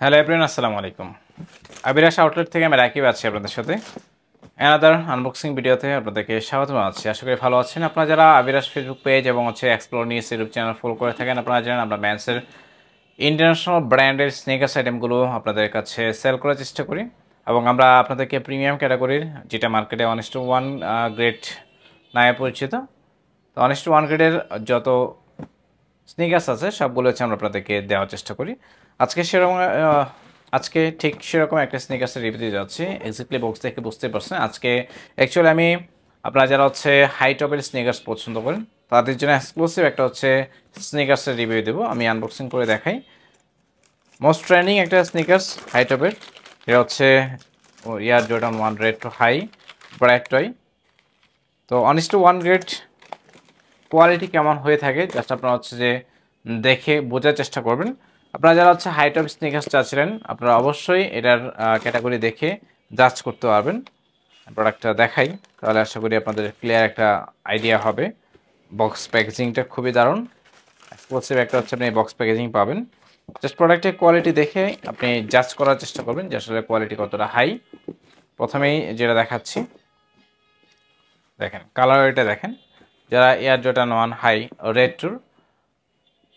Hello everyone, আসসালামু আলাইকুম। আবিরাস outlet থেকে আমি রাকিব আছি আপনাদের সাথে অ্যানাদার আনবক্সিং ভিডিওতে আপনাদেরকে স্বাগত জানাচ্ছি। আশা করি ভালো আছেন। আপনারা যারা আবিরাস ফেসবুক পেজ এবং explore news YouTube channel follow করে থাকেন, আপনারা জানেন আমরা ম্যান্সের ইন্টারন্যাশনাল ব্র্যান্ডের স্নিকার্স আইটেমগুলো আপনাদের কাছে সেল করার চেষ্টা করি এবং আমরা আপনাদেরকে প্রিমিয়াম ক্যাটাগরির, যেটা মার্কেটে 1:1 গ্রেড নামে পরিচিত, তো 1:1 গ্রেডের যত স্নিকার্স আছে সবগুলো হচ্ছে আমরা আপনাদেরকে দেওয়ার চেষ্টা করি। আজকে ঠিক সেরকম একটা স্নিকার্সের রিভিউ দিয়ে যাচ্ছি। এক্স্যাক্টলি বক্স দেখে বুঝতে পারছেন আজকে অ্যাকচুয়ালি আমি আপনারা যারা হাই টপের স্নিকার্স পছন্দ করেন তাদের জন্য এক্সক্লুসিভ একটা স্নিকার্সের রিভিউ দেবো। আমি আনবক্সিং করে দেখাই। মোস্ট ট্রেন্ডিং একটা স্নিকার্স হাই টপের, এটা air Jordan 1 red to high bred toe. তো 1:1 গ্রেড কোয়ালিটি কেমন হয়ে থাকে জাস্ট আপনারা দেখে বোঝার চেষ্টা করবেন। আপনারা যারা হাই টপ স্নিকার্স চাচ্ছিলেন আপনারা অবশ্যই এটার ক্যাটাগরি দেখে জাজ করতে পারবেন। প্রোডাক্টটা দেখাই, তাহলে আশা করি আপনাদের ক্লিয়ার একটা আইডিয়া হবে। বক্স প্যাকেজিংটা খুবই দারুণ, এক্সক্লুসিভ একটা আপনি বক্স প্যাকেজিং পাবেন। জাস্ট প্রোডাক্টের কোয়ালিটি দেখে আপনি জাজ করার চেষ্টা করবেন যে আসলে কোয়ালিটি কতটা হাই। প্রথমেই যেটা দেখাচ্ছি, দেখেন কালার, এটা দেখেন যারা এয়ার জর্ডান 1 হাই রেড টুর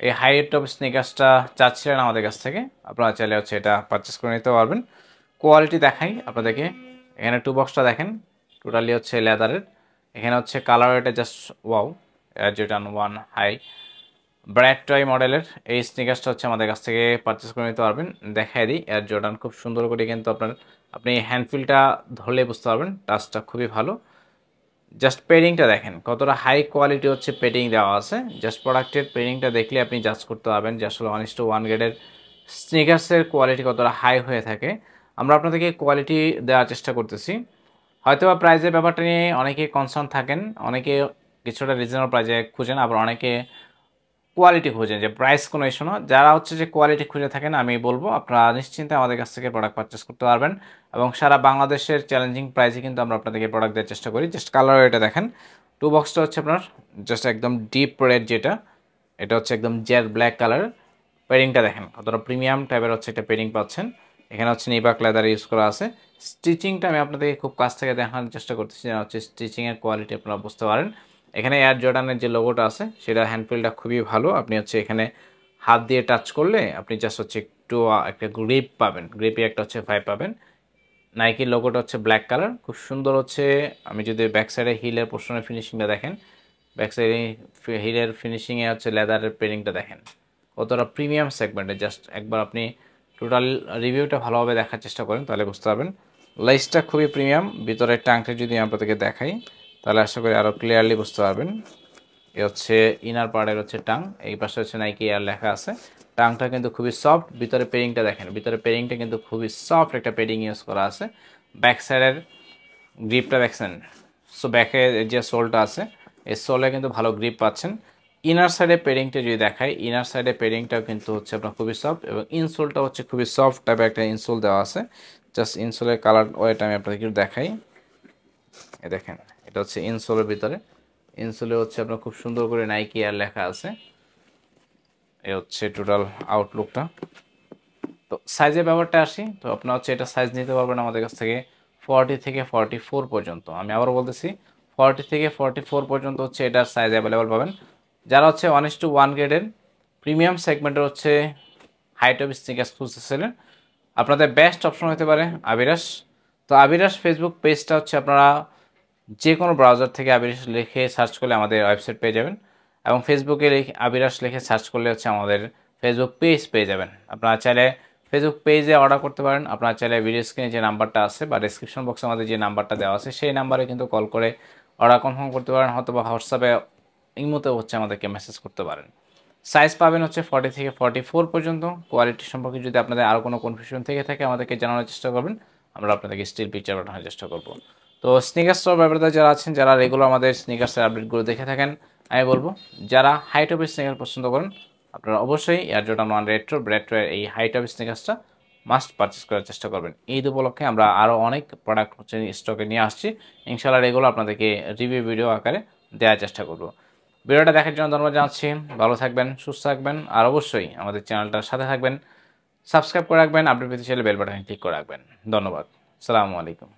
এই হাই টপ স্নিকার্সটা চাচ্ছিলেন আমাদের কাছ থেকে, আপনারা চাইলে এটা পারচেস করে নিতে পারবেন। কোয়ালিটি দেখাই আপনাদেরকে। এখানে টু বক্সটা দেখেন, টোটালি লেদারের। এখানে কালার, এটা just wow. Air Jordan 1 high bred toe মডেলের এই স্নিকার্সটা আমাদের কাছ থেকে পারচেস করে নিতে পারবেন। দেখাই দিই, এয়ার জর্ডান খুব সুন্দর করে কিন্তু আপনি হ্যান্ডফিলটা ধরলে বুঝতে পারবেন টাচটা খুবই ভালো। জাস্ট পেডিংটা দেখেন কতটা হাই কোয়ালিটি পেডিং দেওয়া আছে। জাস্ট প্রোডাক্টের পেডিংটা দেখলে আপনি জাজ করতে পারবেন যে আসলে 1:1 গ্রেডের স্নিকার্সের কোয়ালিটি কতটা হাই হয়ে থাকে। আমরা আপনাদেরকে কোয়ালিটি দেওয়ার চেষ্টা করতেছি। হয়তো বা প্রাইজের ব্যাপারটা নিয়ে অনেকে কনসার্ন থাকেন, অনেকে কিছুটা রিজনেবল প্রাইজে খুঁজেন, আবার অনেকে কোয়ালিটি খুঁজেন, যে প্রাইস কোনো ইস্যু না। যারা যে কোয়ালিটি খুঁজে থাকেন আমি বলবো আপনারা নিশ্চিন্তে আমাদের কাছ থেকে প্রোডাক্ট পারচেস করতে পারবেন এবং সারা বাংলাদেশের চ্যালেঞ্জিং প্রাইসে কিন্তু আমরা আপনাদেরকে প্রোডাক্ট দেওয়ার চেষ্টা করি। জাস্ট কালার এটা দেখেন, টু বক্সটা আপনার জাস্ট একদম ডিপ রেড, যেটা এটা একদম জেড ব্ল্যাক কালার। পেডিংটা দেখেন কতটা প্রিমিয়াম টাইপের একটা পেডিং পাচ্ছেন। এখানে নিবাক লেদার ইউজ করা আছে। স্টিচিংটা আমি আপনাদেরকে খুব কাছ থেকে দেখানোর চেষ্টা করতেছি, যেন স্টিচিংয়ের কোয়ালিটি আপনারা বুঝতে পারেন। এখানে এয়ার জর্ডানের যে লোগোটা আছে সেটা হ্যান্ডফিলটা খুবই ভালো। আপনি এখানে হাত দিয়ে টাচ করলে আপনি জাস্ট একটু একটা গ্রিপ পাবেন, গ্রিপে একটা ভাইব পাবেন। নাইকির লোগোটা ব্ল্যাক কালার, খুব সুন্দর। আমি যদি ব্যাক সাইডে হিলের পোর্শনের ফিনিশিংটা দেখেন, ব্যাক সাইডে হিলের ফিনিশিংয়ে লেদারের পেডিংটা দেখেন কতটা প্রিমিয়াম সেগমেন্টে। জাস্ট একবার আপনি টোটাল রিভিউটা ভালোভাবে দেখার চেষ্টা করেন তাহলে বুঝতে পারবেন। লেসটা খুবই প্রিমিয়াম। ভিতরের টাংটা যদি আপনাদেরকে দেখাই তাহলে আশা করি আরও ক্লিয়ারলি বুঝতে পারবেন। এ ইনার পার্টের টাং, এই পাশে নাইকি এয়ার লেখা আছে। টাংটা কিন্তু খুবই সফট। ভিতরে পেডিংটা দেখেন, ভিতরে পেডিংটা কিন্তু খুবই সফট একটা পেডিং ইউজ করা আছে। ব্যাক সাইডের গ্রিপটা দেখছেন, সো ব্যাকে যে সোলটা আছে এই সোলে কিন্তু ভালো গ্রিপ পাচ্ছেন। ইনার সাইডে পেডিংটা যদি দেখাই, ইনার সাইডে পেডিংটাও কিন্তু আপনার খুবই সফট এবং ইনসোলটা খুবই সফট টাইপের একটা ইনসোল দেওয়া আছে। জাস্ট ইনসোলের কালার ওয়েটা আমি আপনাদেরকে দেখাই। এ দেখেন, এটা ইনসোলের ভিতরে, ইনসোলে আপনার খুব সুন্দর করে নাইকি এয়ার লেখা আছে। এ টোটাল আউটলুকটা। তো সাইজের ব্যাপারটা আসি, তো আপনার এটা সাইজ নিতে পারবেন আমাদের কাছ থেকে 40 থেকে 44 পর্যন্ত। আমি আবার বলতেছি 40 থেকে 44 পর্যন্ত এটার সাইজ অ্যাভেলেবল পাবেন। যারা 1:1 গ্রেডের প্রিমিয়াম সেগমেন্টের হাইট অফ স্নিকার্স খুঁজতেছিলেন, আপনাদের বেস্ট অপশন হতে পারে আবিরাস। তো আবিরাস ফেসবুক পেজটা আপনারা যে কোনো ব্রাউজার থেকে আবিরাস লিখে সার্চ করলে আমাদের ওয়েবসাইট পেয়ে যাবেন এবং ফেসবুকে আবিরাস লিখে সার্চ করলে আমাদের ফেসবুক পেজ পেয়ে যাবেন। আপনারা চাইলে ফেসবুক পেজে অর্ডার করতে পারেন। আপনারা চাইলে ভিডিও স্ক্রিনে যে নাম্বারটা আছে বা ডেসক্রিপশন বক্সে আমাদের যে নাম্বারটা দেওয়া আছে সেই নাম্বারে কিন্তু কল করে অর্ডার কনফার্ম করতে পারেন, অথবা হোয়াটসঅ্যাপে ইমোতে আমাদেরকে মেসেজ করতে পারেন। সাইজ পাবেন 40 থেকে 44 পর্যন্ত। কোয়ালিটি সম্পর্কে যদি আপনাদের আরও কোনো কনফিউশন থেকে থাকে আমাদেরকে জানানোর চেষ্টা করবেন, আমরা আপনাদেরকে স্টিল পিকচার পাঠানোর চেষ্টা করব। তো স্নিকার্স স্টোর ব্যাপারে যারা আছেন, যারা রেগুলার আমাদের স্নিকার্সের আপডেটগুলো দেখে থাকেন, আমি বলবো যারা হাই টপের স্নিকার পছন্দ করেন আপনারা অবশ্যই এয়ার জর্ডান 1 রেড টুর ব্র্যাড টয়ের এই হাই টপ স্নিকার্সটা মাস্ট পারচেস করার চেষ্টা করবেন। ঈদ উপলক্ষে আমরা আরও অনেক প্রোডাক্ট স্টকে নিয়ে আসছি, ইনশাআল্লাহ এগুলো আপনাদেরকে রিভিউ ভিডিও আকারে দেওয়ার চেষ্টা করব। ভিডিওটা দেখার জন্য ধন্যবাদ জানাচ্ছি। ভালো থাকবেন, সুস্থ থাকবেন, আর অবশ্যই আমাদের চ্যানেলটার সাথে থাকবেন। সাবস্ক্রাইব করে রাখবেন, আপডেট পেতে চাইলে বেল বাটনে ক্লিক করে রাখবেন। ধন্যবাদ। আসসালামু আলাইকুম।